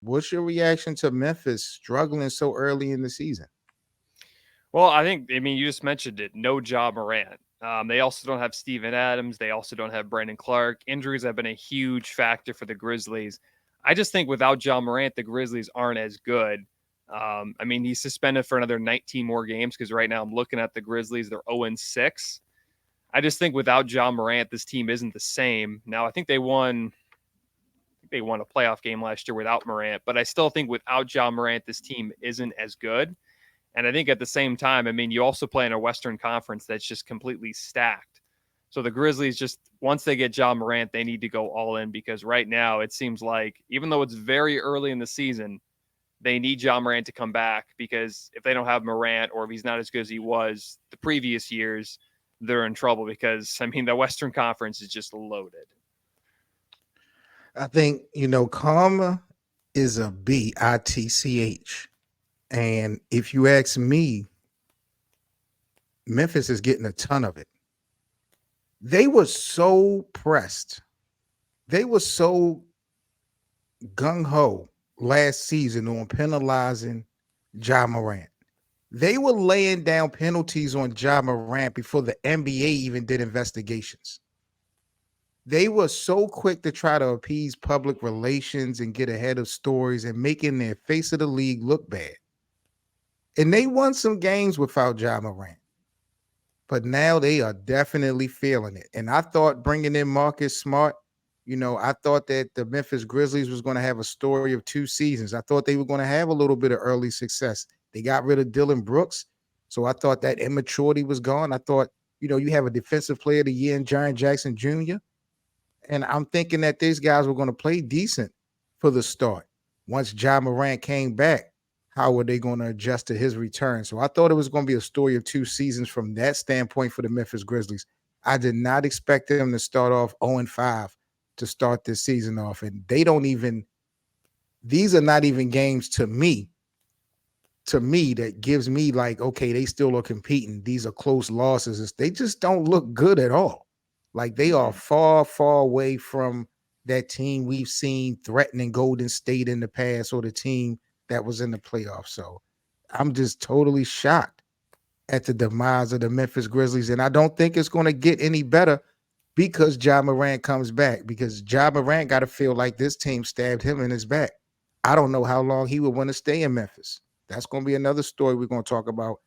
What's your reaction to Memphis struggling so early in the season? Well, I mean, you just mentioned it. No Ja Morant. They also don't have Steven Adams. They also don't have Brandon Clark. Injuries have been a huge factor for the Grizzlies. I just think without Ja Morant, the Grizzlies aren't as good. I mean, he's suspended for another 19 more games because right now I'm looking at the Grizzlies. They're 0-6. I just think without Ja Morant, this team isn't the same. Now, I think they won a playoff game last year without Morant, but I still think without Ja Morant, this team isn't as good. And I think at the same time, I mean, you also play in a Western Conference that's just completely stacked. So the Grizzlies just once they get Ja Morant, they need to go all in because right now it seems like even though it's very early in the season, they need Ja Morant to come back because if they don't have Morant or if he's not as good as he was the previous years, they're in trouble because I mean the Western Conference is just loaded. I think, karma is a bitch. And if you ask me, Memphis is getting a ton of it. They were so pressed. They were so gung ho last season on penalizing Ja Morant. They were laying down penalties on Ja Morant before the NBA even did investigations. They were so quick to try to appease public relations and get ahead of stories and making their face of the league look bad. And they won some games without Ja Morant. But now they are definitely feeling it. And I thought bringing in Marcus Smart, I thought that the Memphis Grizzlies was going to have a story of 2 seasons. I thought they were going to have a little bit of early success. They got rid of Dylan Brooks. So I thought that immaturity was gone. I thought, you have a defensive player of the year in Jaren Jackson Jr. And I'm thinking that these guys were going to play decent for the start. Once Ja Morant came back, how were they going to adjust to his return? So I thought it was going to be a story of 2 seasons from that standpoint for the Memphis Grizzlies. I did not expect them to start off 0-5 to start this season off. And these are not even games to me that gives me like, okay, they still are competing. These are close losses. They just don't look good at all. Like they are Mm-hmm. far, far away from that team we've seen threatening Golden State in the past or the team that was in the playoffs. So I'm just totally shocked at the demise of the Memphis Grizzlies. And I don't think it's going to get any better because Ja Morant comes back, because Ja Morant got to feel like this team stabbed him in his back. I don't know how long he would want to stay in Memphis. That's going to be another story we're going to talk about.